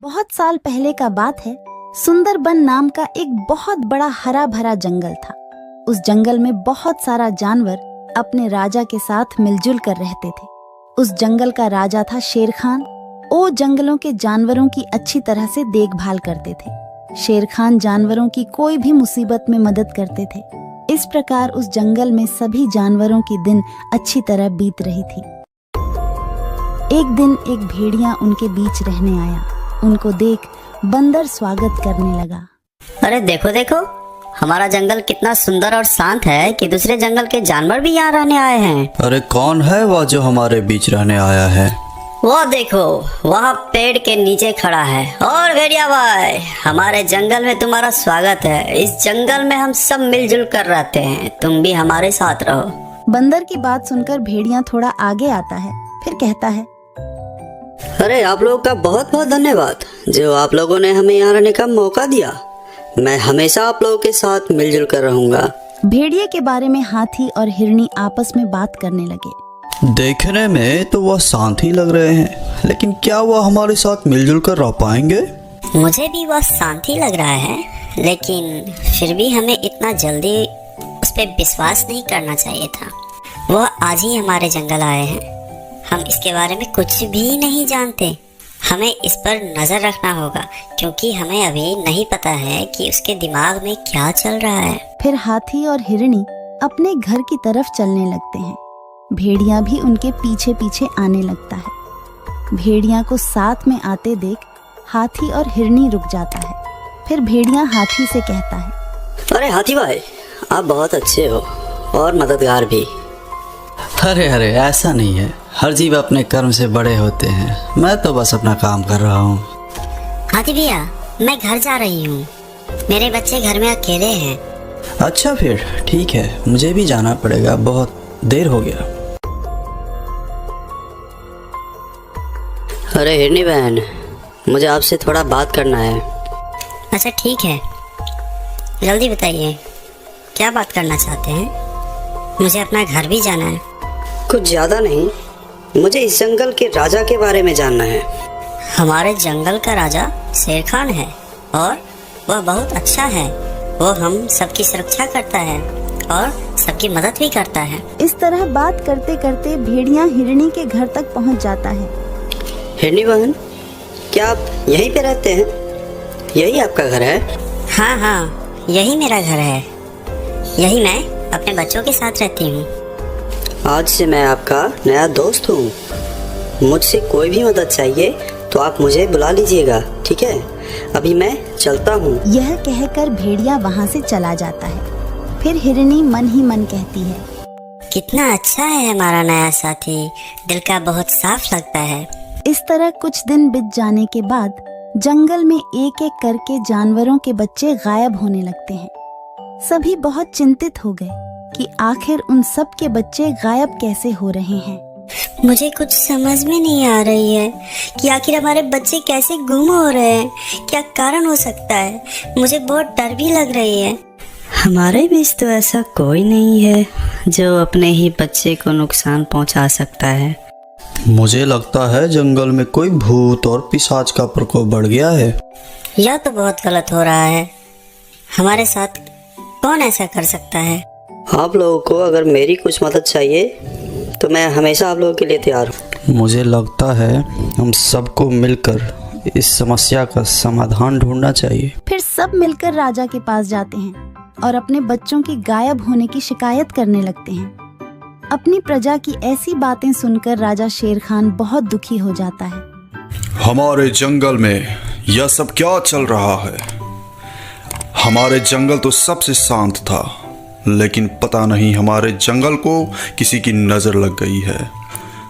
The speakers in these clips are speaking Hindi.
बहुत साल पहले का बात है। सुंदरबन नाम का एक बहुत बड़ा हरा भरा जंगल था। उस जंगल में बहुत सारा जानवर अपने राजा के साथ मिलजुल कर रहते थे। उस जंगल का राजा था शेर खान। वो जंगलों के जानवरों की अच्छी तरह से देखभाल करते थे। शेर खान जानवरों की कोई भी मुसीबत में मदद करते थे। इस प्रकार उस जंगल में सभी जानवरों की दिन अच्छी तरह बीत रही थी। एक दिन एक भेड़िया उनके बीच रहने आया। उनको देख बंदर स्वागत करने लगा। अरे देखो देखो, हमारा जंगल कितना सुंदर और शांत है कि दूसरे जंगल के जानवर भी यहाँ रहने आए हैं। अरे कौन है वह जो हमारे बीच रहने आया है? वो देखो, वहाँ पेड़ के नीचे खड़ा है। और भेड़िया भाई, हमारे जंगल में तुम्हारा स्वागत है। इस जंगल में हम सब मिलजुल कर रहते हैं, तुम भी हमारे साथ रहो। बंदर की बात सुनकर भेड़िया थोड़ा आगे आता है, फिर कहता है, अरे आप लोगों का बहुत बहुत धन्यवाद जो आप लोगों ने हमें यहाँ रहने का मौका दिया। मैं हमेशा आप लोगों के साथ मिलजुल कर रहूंगा। भेड़िए के बारे में हाथी और हिरनी आपस में बात करने लगे। देखने में तो वह शांत ही लग रहे हैं, लेकिन क्या वह हमारे साथ मिलजुल कर रह पाएंगे? मुझे भी वह शांत ही लग रहा है, लेकिन फिर भी हमें इतना जल्दी उस पर विश्वास नहीं करना चाहिए था। वह आज ही हमारे जंगल आए हैं, हम इसके बारे में कुछ भी नहीं जानते। हमें इस पर नजर रखना होगा, क्योंकि हमें अभी नहीं पता है कि उसके दिमाग में क्या चल रहा है। फिर हाथी और हिरनी अपने घर की तरफ चलने लगते हैं। भेड़िया भी उनके पीछे पीछे आने लगता है। भेड़िया को साथ में आते देख हाथी और हिरनी रुक जाता है। फिर भेड़िया हाथी से कहता है, अरे हाथी भाई, आप बहुत अच्छे हो और मददगार भी। अरे अरे, ऐसा नहीं है। हर जीव अपने कर्म से बड़े होते हैं। मैं तो बस अपना काम कर रहा हूँ। हाथी भैया, मैं घर जा रही हूँ, मेरे बच्चे घर में अकेले हैं। अच्छा फिर ठीक है, मुझे भी जाना पड़ेगा, बहुत देर हो गया। अरे हिरनी बहन, मुझे आपसे थोड़ा बात करना है। अच्छा ठीक है, जल्दी बताइए, क्या बात करना चाहते हैं? मुझे अपना घर भी जाना है। कुछ ज्यादा नहीं, मुझे इस जंगल के राजा के बारे में जानना है। हमारे जंगल का राजा शेर खान है और वह बहुत अच्छा है। वो हम सबकी सुरक्षा करता है और सबकी मदद भी करता है। इस तरह बात करते करते भेड़िया हिरनी के घर तक पहुंच जाता है। हिरनी बहन, क्या आप यहीं पे रहते हैं? यही आपका घर है? हाँ हाँ, यही मेरा घर है। यही मैं अपने बच्चों के साथ रहती हूँ। आज से मैं आपका नया दोस्त हूँ। मुझसे कोई भी मदद चाहिए तो आप मुझे बुला लीजिएगा, ठीक है? अभी मैं चलता हूँ। यह कहकर भेड़िया वहाँ से चला जाता है। फिर हिरनी मन ही मन कहती है, कितना अच्छा है हमारा नया साथी, दिल का बहुत साफ लगता है। इस तरह कुछ दिन बीत जाने के बाद जंगल में एक एक करके जानवरों के बच्चे गायब होने लगते हैं। सभी बहुत चिंतित हो गए कि आखिर उन सब के बच्चे गायब कैसे हो रहे हैं। मुझे कुछ समझ में नहीं आ रही है कि आखिर हमारे बच्चे कैसे गुम हो रहे हैं, क्या कारण हो सकता है। मुझे बहुत डर भी लग रही है। हमारे बीच तो ऐसा कोई नहीं है जो अपने ही बच्चे को नुकसान पहुंचा सकता है। मुझे लगता है जंगल में कोई भूत और पिशाच का प्रकोप बढ़ गया है। यह तो बहुत गलत हो रहा है। हमारे साथ कौन ऐसा कर सकता है? आप लोगों को अगर मेरी कुछ मदद चाहिए तो मैं हमेशा आप लोगों के लिए तैयार हूँ। मुझे लगता है हम सबको मिलकर इस समस्या का समाधान ढूंढना चाहिए। फिर सब मिलकर राजा के पास जाते हैं और अपने बच्चों के गायब होने की शिकायत करने लगते हैं। अपनी प्रजा की ऐसी बातें सुनकर राजा शेर खान बहुत दुखी हो जाता है। हमारे जंगल में यह सब क्या चल रहा है? हमारे जंगल तो सबसे शांत था, लेकिन पता नहीं हमारे जंगल को किसी की नजर लग गई है।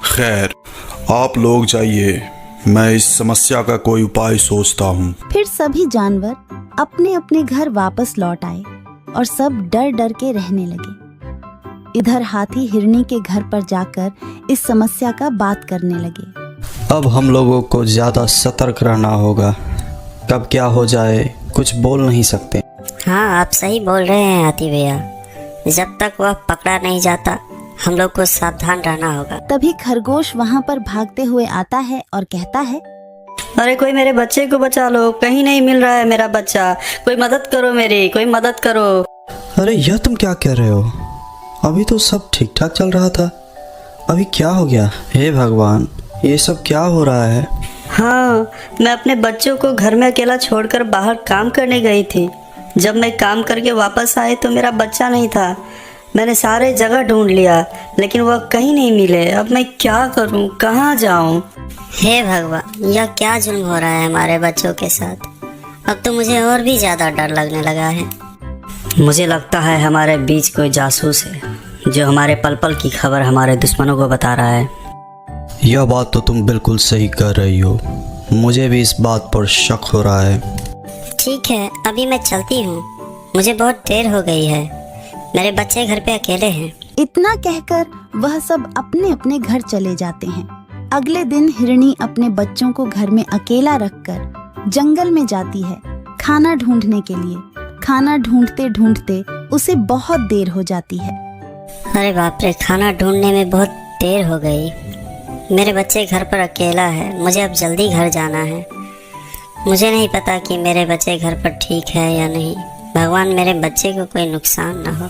खैर, आप लोग जाइए, मैं इस समस्या का कोई उपाय सोचता हूँ। फिर सभी जानवर अपने अपने घर वापस लौट आए और सब डर डर के रहने लगे। इधर हाथी हिरनी के घर पर जाकर इस समस्या का बात करने लगे। अब हम लोगों को ज्यादा सतर्क रहना होगा। कब क्या हो जाए कुछ बोल नहीं सकते। हाँ, आप सही बोल रहे हैं हाथी भैया। जब तक वह पकड़ा नहीं जाता, हम लोग को सावधान रहना होगा। तभी खरगोश वहाँ पर भागते हुए आता है और कहता है, अरे कोई मेरे बच्चे को बचा लो, कहीं नहीं मिल रहा है मेरा बच्चा, कोई मदद करो मेरी, कोई मदद करो। अरे यह तुम क्या कह रहे हो? अभी तो सब ठीक ठाक चल रहा था, अभी क्या हो गया? हे भगवान, ये सब क्या हो रहा है? हाँ, मैं अपने बच्चों को घर में अकेला छोड़कर बाहर काम करने गई थी। जब मैं काम करके वापस आई तो मेरा बच्चा नहीं था। मैंने सारे जगह ढूंढ लिया लेकिन वह कहीं नहीं मिले। अब मैं क्या करूं, कहाँ जाऊं? हे भगवान, यह क्या जुल्म हो रहा है हमारे बच्चों के साथ। अब तो मुझे और भी ज़्यादा डर लगने लगा है। मुझे लगता है हमारे बीच कोई जासूस है जो हमारे पल पल की खबर हमारे दुश्मनों को बता रहा है। यह बात तो तुम बिल्कुल सही कर रही हो, मुझे भी इस बात पर शक हो रहा है। ठीक है, अभी मैं चलती हूँ, मुझे बहुत देर हो गई है, मेरे बच्चे घर पे अकेले हैं। इतना कहकर वह सब अपने अपने घर चले जाते हैं। अगले दिन हिरणी अपने बच्चों को घर में अकेला रखकर जंगल में जाती है खाना ढूंढने के लिए। खाना ढूंढते ढूंढते उसे बहुत देर हो जाती है। अरे बाप रे, खाना ढूंढने में बहुत देर हो गई। मेरे बच्चे घर पर अकेला है, मुझे अब जल्दी घर जाना है। मुझे नहीं पता कि मेरे बच्चे घर पर ठीक है या नहीं। भगवान, मेरे बच्चे को कोई नुकसान ना हो।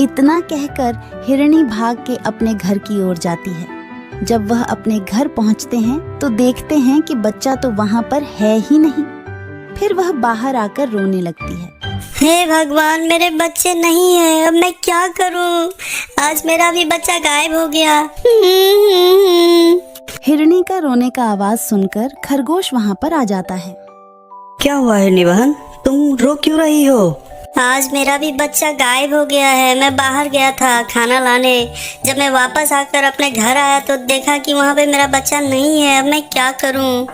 इतना कहकर हिरणी भाग के अपने घर की ओर जाती है। जब वह अपने घर पहुंचते हैं तो देखते हैं कि बच्चा तो वहां पर है ही नहीं। फिर वह बाहर आकर रोने लगती है। हे भगवान, मेरे बच्चे नहीं है, अब मैं क्या करूं? आज मेरा भी बच्चा गायब हो गया। हिरणी का रोने का आवाज सुनकर खरगोश वहां पर आ जाता है। क्या हुआ हिरणी बहन, तुम रो क्यों रही हो? आज मेरा भी बच्चा गायब हो गया है। मैं बाहर गया था खाना लाने, जब मैं वापस आकर अपने घर आया तो देखा कि वहाँ पे मेरा बच्चा नहीं है। अब मैं क्या करूं?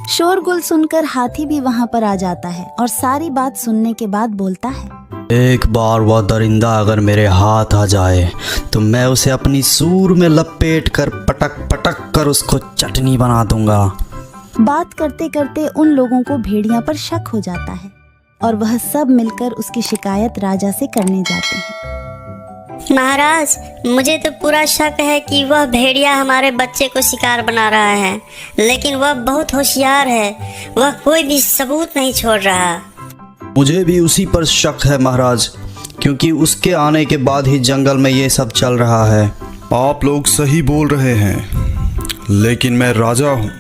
शोरगुल सुनकर हाथी भी वहां पर आ जाता है और सारी बात सुनने के बाद बोलता है, एक बार वह दरिंदा अगर मेरे हाथ आ जाए तो मैं उसे अपनी सूर में लपेट कर पटक पटक कर उसको चटनी बना दूंगा। बात करते करते उन लोगों को भेड़िया पर शक हो जाता है और वह सब मिलकर उसकी शिकायत राजा से करने जाते हैं। महाराज, मुझे तो पूरा शक है कि वह भेड़िया हमारे बच्चे को शिकार बना रहा है, लेकिन वह बहुत होशियार है, वह कोई भी सबूत नहीं छोड़ रहा। मुझे भी उसी पर शक है महाराज, क्योंकि उसके आने के बाद ही जंगल में ये सब चल रहा है। आप लोग सही बोल रहे हैं, लेकिन मैं राजा हूँ,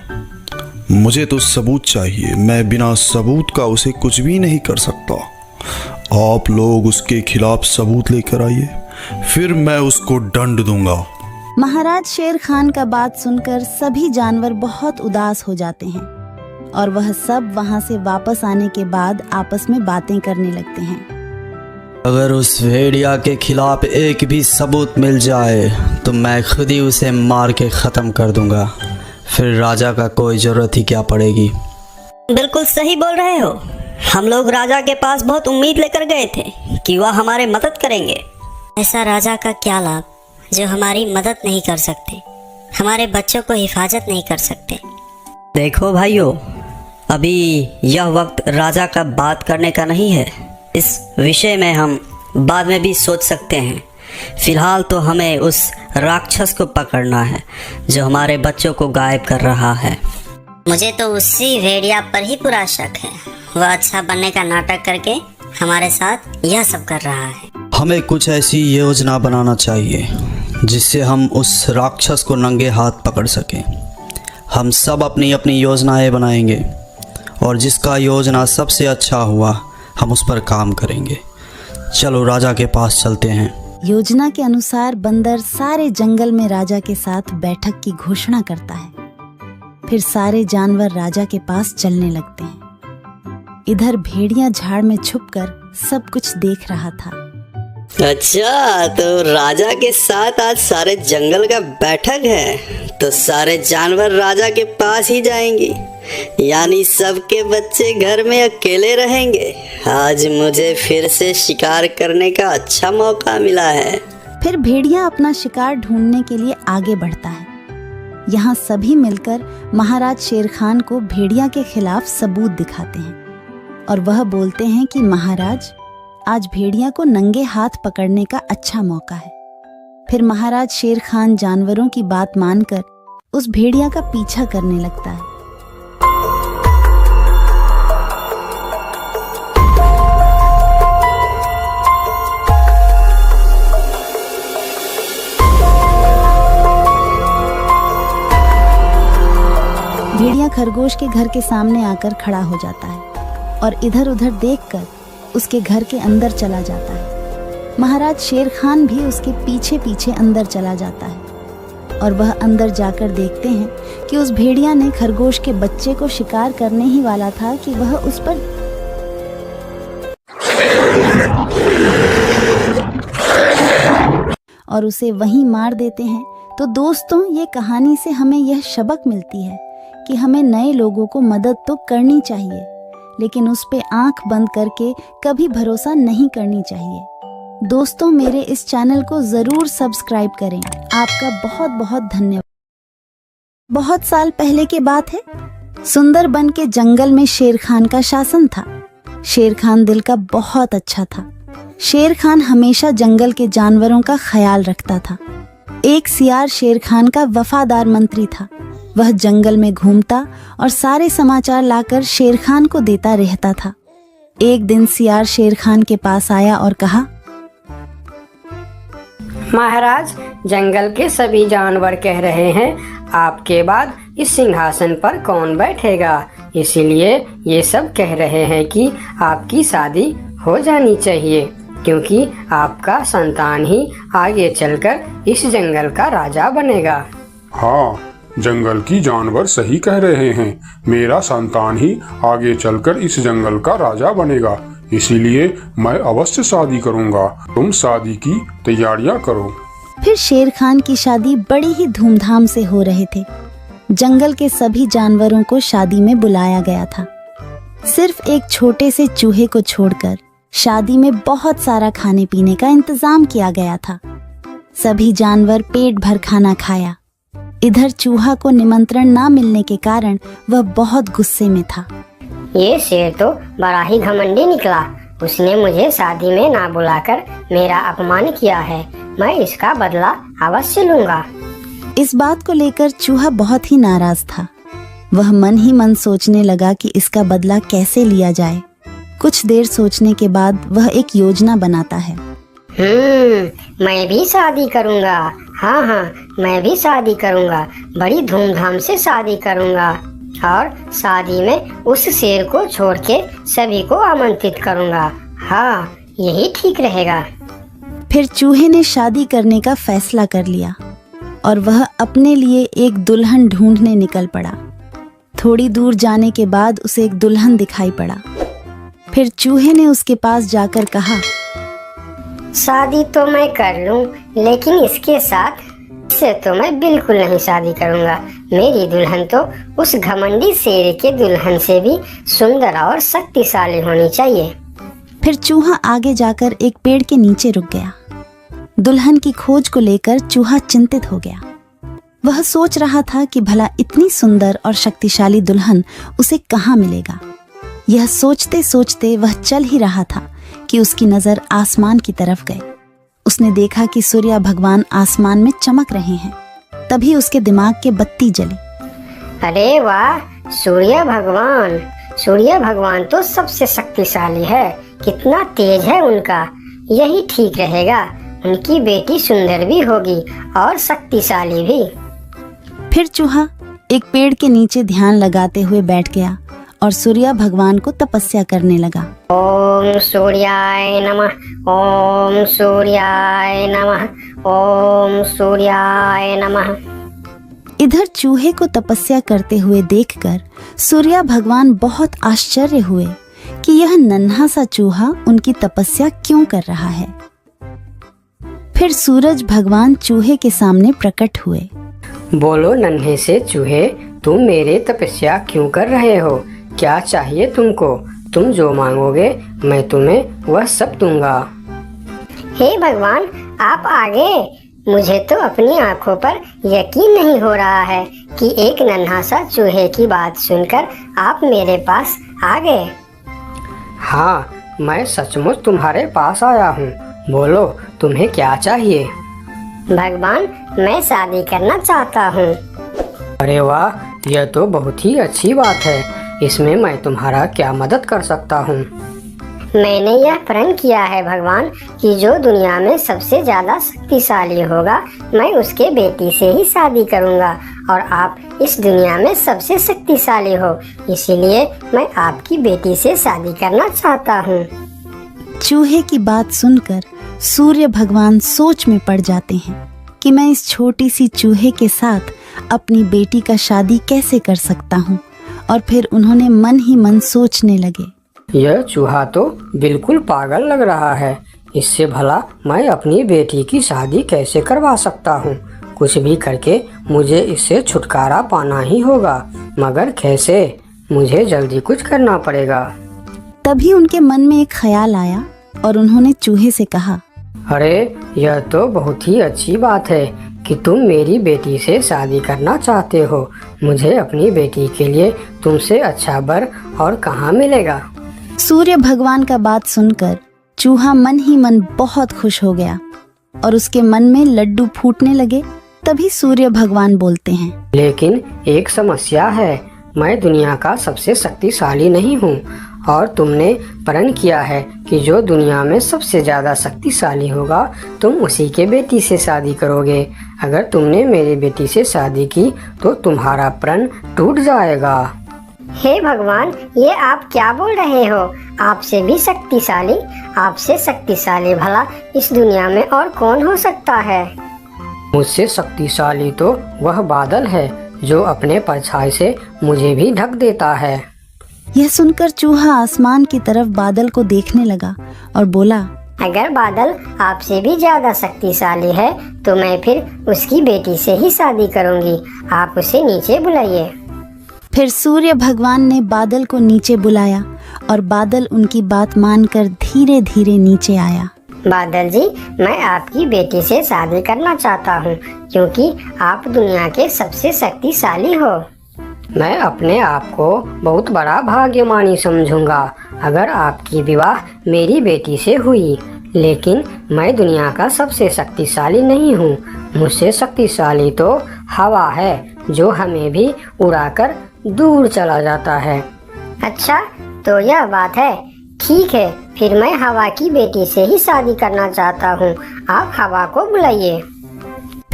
मुझे तो सबूत चाहिए। मैं बिना सबूत का उसे कुछ भी नहीं कर सकता। आप लोग उसके खिलाफ सबूत लेकर आइए, फिर मैं उसको दंड दूंगा। महाराज शेर खान का बात सुनकर सभी जानवर बहुत उदास हो जाते हैं और वह सब वहां से वापस आने के बाद आपस में बातें करने लगते हैं। अगर उस भेड़िया के खिलाफ एक भी सबूत मिल जाए तो मैं खुद ही उसे मार के ख़त्म कर दूंगा, फिर राजा का कोई ज़रूरत ही क्या पड़ेगी। बिल्कुल सही बोल रहे हो। हम लोग राजा के पास बहुत उम्मीद लेकर गए थे कि वह हमारे मदद करेंगे। ऐसा राजा का क्या लाभ जो हमारी मदद नहीं कर सकते, हमारे बच्चों को हिफाजत नहीं कर सकते। देखो भाइयों, अभी यह वक्त राजा का बात करने का नहीं है। इस विषय में हम बाद में भी सोच सकते हैं। फिलहाल तो हमें उस राक्षस को पकड़ना है जो हमारे बच्चों को गायब कर रहा है। मुझे तो उसी भेड़िया पर ही पूरा शक है। वह अच्छा बनने का नाटक करके हमारे साथ यह सब कर रहा है। हमें कुछ ऐसी योजना बनाना चाहिए जिससे हम उस राक्षस को नंगे हाथ पकड़ सकें। हम सब अपनी अपनी योजनाएं बनाएंगे और जिसका योजना सबसे अच्छा हुआ हम उस पर काम करेंगे। चलो राजा के पास चलते हैं। योजना के अनुसार बंदर सारे जंगल में राजा के साथ बैठक की घोषणा करता है। फिर सारे जानवर राजा के पास चलने लगते हैं। इधर भेड़िया झाड़ में छुपकर सब कुछ देख रहा था। अच्छा, तो राजा के साथ आज सारे जंगल का बैठक है, तो सारे जानवर राजा के पास ही जाएंगे, यानी सबके बच्चे घर में अकेले रहेंगे। आज मुझे फिर से शिकार करने का अच्छा मौका मिला है। फिर भेड़िया अपना शिकार ढूंढने के लिए आगे बढ़ता है। यहाँ सभी मिलकर महाराज शेर खान को भेड़िया के खिलाफ सबूत दिखाते हैं और वह बोलते हैं कि महाराज, आज भेड़िया को नंगे हाथ पकड़ने का अच्छा मौका है। फिर महाराज शेर खान जानवरों की बात मानकर उस भेड़िया का पीछा करने लगता है। भेड़िया खरगोश के घर के सामने आकर खड़ा हो जाता है और इधर उधर देखकर उसके घर के अंदर चला जाता है। महाराज शेर खान भी उसके पीछे पीछे अंदर चला जाता है और वह अंदर जाकर देखते हैं कि उस भेड़िया ने खरगोश के बच्चे को शिकार करने ही वाला था कि वह उस पर और उसे वहीं मार देते हैं। तो दोस्तों, ये कहानी से हमें यह सबक मिलती है कि हमें नए लोगों को मदद तो करनी चाहिए, लेकिन उस पे आंख बंद करके कभी भरोसा नहीं करनी चाहिए। दोस्तों, मेरे इस चैनल को जरूर सब्सक्राइब करें। आपका बहुत बहुत धन्यवाद। बहुत साल पहले की बात है। सुंदरबन के जंगल में शेर खान का शासन था। शेर खान दिल का बहुत अच्छा था। शेर खान हमेशा जंगल के जानवरों का ख्याल रखता था। एक सियार शेर खान का वफादार मंत्री था। वह जंगल में घूमता और सारे समाचार लाकर शेर खान को देता रहता था। एक दिन सियार शेर खान के पास आया और कहा, महाराज, जंगल के सभी जानवर कह रहे हैं आपके बाद इस सिंहासन पर कौन बैठेगा, इसीलिए ये सब कह रहे हैं कि आपकी शादी हो जानी चाहिए, क्योंकि आपका संतान ही आगे चलकर इस जंगल का राजा बनेगा। हाँ, जंगल की जानवर सही कह रहे हैं। मेरा संतान ही आगे चलकर इस जंगल का राजा बनेगा, इसीलिए मैं अवश्य शादी करूंगा। तुम शादी की तैयारियां करो। फिर शेर खान की शादी बड़ी ही धूमधाम से हो रहे थे। जंगल के सभी जानवरों को शादी में बुलाया गया था। सिर्फ एक छोटे से चूहे को छोड़कर शादी में बहुत सारा खाने पीने का इंतजाम किया गया था। सभी जानवर पेट भर खाना खाया। इधर चूहा को निमंत्रण ना मिलने के कारण वह बहुत गुस्से में था। ये शेर तो बड़ा ही घमंडी निकला। उसने मुझे शादी में ना बुलाकर मेरा अपमान किया है। मैं इसका बदला अवश्य लूंगा। इस बात को लेकर चूहा बहुत ही नाराज था। वह मन ही मन सोचने लगा कि इसका बदला कैसे लिया जाए। कुछ देर सोचने के बाद वह एक योजना बनाता है। मैं भी शादी करूंगा। हाँ, मैं भी शादी करूंगा। बड़ी धूमधाम से शादी करूंगा और शादी में उस शेर को छोड़ के सभी को आमंत्रित करूंगा। हाँ, यही ठीक रहेगा। फिर चूहे ने शादी करने का फैसला कर लिया और वह अपने लिए एक दुल्हन ढूंढने निकल पड़ा। थोड़ी दूर जाने के बाद उसे एक दुल्हन दिखाई पड़ा। फिर चूहे ने उसके पास जाकर कहा, शादी तो मैं कर लूं, लेकिन इसके साथ से तो मैं बिल्कुल नहीं शादी करूंगा। मेरी दुल्हन तो उस घमंडी शेर के दुल्हन से भी सुंदर और शक्तिशाली होनी चाहिए। फिर चूहा आगे जाकर एक पेड़ के नीचे रुक गया। दुल्हन की खोज को लेकर चूहा चिंतित हो गया। वह सोच रहा था कि भला इतनी सुंदर और शक्तिशाली दुल्हन उसे कहाँ मिलेगा। यह सोचते सोचते वह चल ही रहा था कि उसकी नजर आसमान की तरफ गई। उसने देखा कि सूर्य भगवान आसमान में चमक रहे हैं। तभी उसके दिमाग के बत्ती जली। अरे वाह, सूर्य भगवान तो सबसे शक्तिशाली है। कितना तेज है उनका। यही ठीक रहेगा। उनकी बेटी सुंदर भी होगी और शक्तिशाली भी। फिर चूहा एक पेड़ के नीचे ध्यान लगाते हुए बैठ गया और सूर्य भगवान को तपस्या करने लगा। ओम सूर्याय नमः, ओम सूर्याय नमः, ओम सूर्याय नमः। इधर चूहे को तपस्या करते हुए देखकर सूर्य भगवान बहुत आश्चर्य हुए कि यह नन्हा सा चूहा उनकी तपस्या क्यों कर रहा है। फिर सूरज भगवान चूहे के सामने प्रकट हुए। बोलो नन्हे से चूहे, तुम मेरे तपस्या क्यों कर रहे हो? क्या चाहिए तुमको? तुम जो मांगोगे मैं तुम्हें वह सब दूंगा। हे भगवान, आप आगे। मुझे तो अपनी आंखों पर यकीन नहीं हो रहा है कि एक नन्हा सा चूहे की बात सुनकर आप मेरे पास आ गए। हाँ, मैं सचमुच तुम्हारे पास आया हूँ। बोलो तुम्हें क्या चाहिए? भगवान, मैं शादी करना चाहता हूँ। अरे वाह, यह तो बहुत ही अच्छी बात है। इसमें मैं तुम्हारा क्या मदद कर सकता हूँ? मैंने यह प्रण किया है भगवान कि जो दुनिया में सबसे ज्यादा शक्तिशाली होगा मैं उसके बेटी से ही शादी करूंगा, और आप इस दुनिया में सबसे शक्तिशाली हो, इसीलिए मैं आपकी बेटी से शादी करना चाहता हूँ। चूहे की बात सुनकर सूर्य भगवान सोच में पड़ जाते हैं कि मैं इस छोटी सी चूहे के साथ अपनी बेटी का शादी कैसे कर सकता हूँ, और फिर उन्होंने मन ही मन सोचने लगे, यह चूहा तो बिल्कुल पागल लग रहा है। इससे भला मैं अपनी बेटी की शादी कैसे करवा सकता हूँ? कुछ भी करके मुझे इससे छुटकारा पाना ही होगा, मगर कैसे? मुझे जल्दी कुछ करना पड़ेगा। तभी उनके मन में एक ख्याल आया और उन्होंने चूहे से कहा, अरे यह तो बहुत ही अच्छी बात है कि तुम मेरी बेटी से शादी करना चाहते हो। मुझे अपनी बेटी के लिए तुमसे अच्छा वर और कहाँ मिलेगा? सूर्य भगवान का बात सुनकर चूहा मन ही मन बहुत खुश हो गया और उसके मन में लड्डू फूटने लगे। तभी सूर्य भगवान बोलते हैं, लेकिन एक समस्या है, मैं दुनिया का सबसे शक्तिशाली नहीं हूँ, और तुमने प्रण किया है कि जो दुनिया में सबसे ज्यादा शक्तिशाली होगा तुम उसी के बेटी से शादी करोगे। अगर तुमने मेरी बेटी से शादी की तो तुम्हारा प्रण टूट जाएगा। हे भगवान, ये आप क्या बोल रहे हो? आपसे भी शक्तिशाली? आपसे शक्तिशाली भला इस दुनिया में और कौन हो सकता है? मुझसे शक्तिशाली तो वह बादल है जो अपने परछाई से मुझे भी ढक देता है। यह सुनकर चूहा आसमान की तरफ बादल को देखने लगा और बोला, अगर बादल आपसे भी ज्यादा शक्तिशाली है तो मैं फिर उसकी बेटी से ही शादी करूंगी। आप उसे नीचे बुलाइए। फिर सूर्य भगवान ने बादल को नीचे बुलाया और बादल उनकी बात मानकर धीरे धीरे नीचे आया। बादल जी, मैं आपकी बेटी से शादी करना चाहता हूँ क्योंकि आप दुनिया के सबसे शक्तिशाली हो। मैं अपने आप को बहुत बड़ा भाग्यमानी समझूंगा अगर आपकी विवाह मेरी बेटी से हुई, लेकिन मैं दुनिया का सबसे शक्तिशाली नहीं हूँ। मुझसे शक्तिशाली तो हवा है जो हमें भी उड़ाकर दूर चला जाता है। अच्छा, तो यह बात है। ठीक है, फिर मैं हवा की बेटी से ही शादी करना चाहता हूँ। आप हवा को बुलाइए।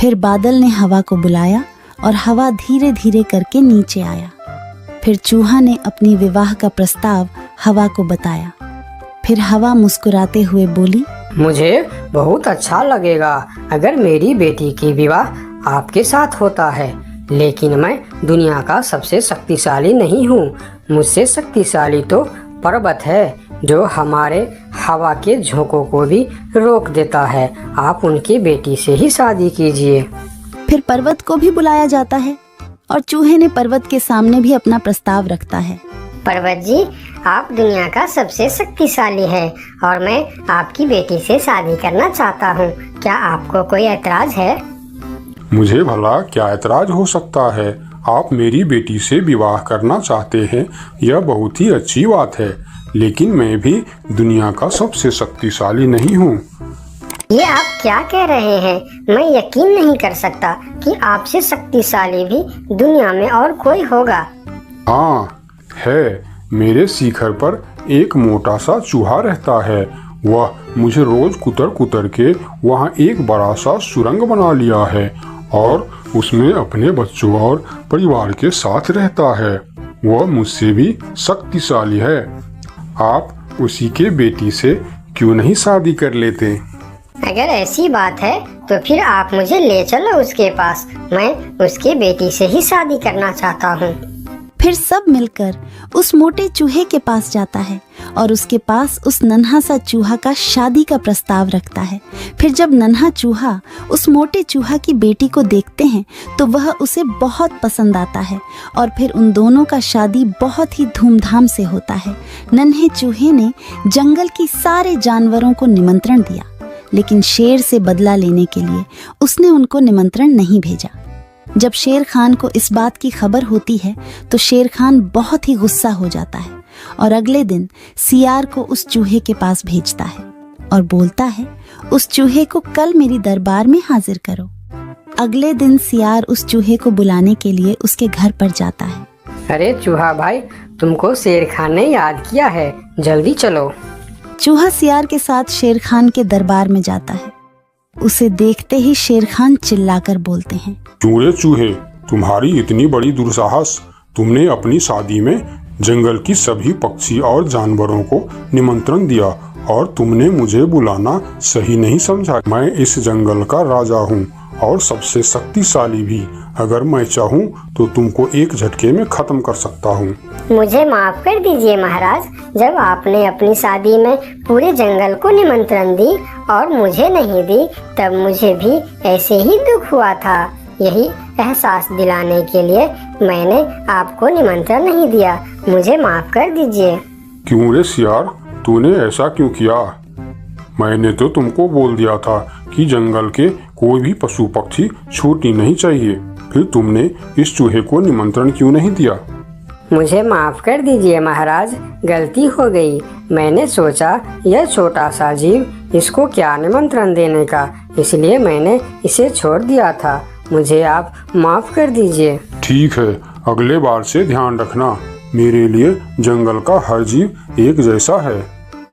फिर बादल ने हवा को बुलाया और हवा धीरे धीरे करके नीचे आया। फिर चूहा ने अपनी विवाह का प्रस्ताव हवा को बताया। फिर हवा मुस्कुराते हुए बोली, मुझे बहुत अच्छा लगेगा अगर मेरी बेटी की विवाह आपके साथ होता है, लेकिन मैं दुनिया का सबसे शक्तिशाली नहीं हूँ। मुझसे शक्तिशाली तो पर्वत है जो हमारे हवा के झोंकों को भी रोक देता है। आप उनकी बेटी से ही शादी कीजिए। फिर पर्वत को भी बुलाया जाता है और चूहे ने पर्वत के सामने भी अपना प्रस्ताव रखता है। पर्वत जी, आप दुनिया का सबसे शक्तिशाली है और मैं आपकी बेटी से शादी करना चाहता हूँ। क्या आपको कोई ऐतराज है? मुझे भला क्या ऐतराज हो सकता है? आप मेरी बेटी से विवाह करना चाहते हैं, यह बहुत ही अच्छी बात है, लेकिन मैं भी दुनिया का सबसे शक्तिशाली नहीं हूँ। ये आप क्या कह रहे हैं? मैं यकीन नहीं कर सकता कि आपसे शक्तिशाली भी दुनिया में और कोई होगा। हाँ है, मेरे शिखर पर एक मोटा सा चूहा रहता है। वह मुझे रोज कुतर कुतर के वहाँ एक बड़ा सा सुरंग बना लिया है और उसमें अपने बच्चों और परिवार के साथ रहता है। वह मुझसे भी शक्तिशाली है। आप उसी के बेटी से क्यों नहीं शादी कर लेते? अगर ऐसी बात है तो फिर आप मुझे ले चलो उसके पास। मैं उसके बेटी से ही शादी करना चाहता हूँ। फिर सब मिलकर उस मोटे चूहे के पास जाता है और उसके पास उस नन्हा सा चूहा का शादी का प्रस्ताव रखता है। फिर जब नन्हा चूहा उस मोटे चूहा की बेटी को देखते हैं तो वह उसे बहुत पसंद आता है और फिर उन दोनों का शादी बहुत ही धूमधाम से होता है। नन्हे चूहे ने जंगल की सारे जानवरों को निमंत्रण दिया, लेकिन शेर से बदला लेने के लिए उसने उनको निमंत्रण नहीं भेजा। जब शेर खान को इस बात की खबर होती है तो शेर खान बहुत ही गुस्सा हो जाता है और अगले दिन सियार को उस चूहे के पास भेजता है और बोलता है, उस चूहे को कल मेरी दरबार में हाजिर करो। अगले दिन सियार उस चूहे को बुलाने के लिए उसके घर पर जाता है। अरे चूहा भाई, तुमको शेर खान ने याद किया है, जल्दी चलो। चूहा सियार के साथ शेर खान के दरबार में जाता है। उसे देखते ही शेर खान चिल्लाकर बोलते हैं, क्यों रे चूहे, तुम्हारी इतनी बड़ी दुस्साहस। तुमने अपनी शादी में जंगल की सभी पक्षी और जानवरों को निमंत्रण दिया और तुमने मुझे बुलाना सही नहीं समझा। मैं इस जंगल का राजा हूँ और सबसे शक्तिशाली भी। अगर मैं चाहूँ तो तुमको एक झटके में खत्म कर सकता हूँ। मुझे माफ कर दीजिए महाराज, जब आपने अपनी शादी में पूरे जंगल को निमंत्रण दी और मुझे नहीं दी, तब मुझे भी ऐसे ही दुख हुआ था। यही एहसास दिलाने के लिए मैंने आपको निमंत्रण नहीं दिया। मुझे माफ कर दीजिए। क्यों रे सियार, तूने ऐसा क्यों किया? मैंने तो तुमको बोल दिया था कि जंगल के कोई भी पशु पक्षी छूटनी नहीं चाहिए। फिर तुमने इस चूहे को निमंत्रण क्यों नहीं दिया? मुझे माफ कर दीजिए महाराज, गलती हो गई। मैंने सोचा यह छोटा सा जीव, इसको क्या निमंत्रण देने का, इसलिए मैंने इसे छोड़ दिया था। मुझे आप माफ कर दीजिए। ठीक है, अगले बार से ध्यान रखना। मेरे लिए जंगल का हर जीव एक जैसा है।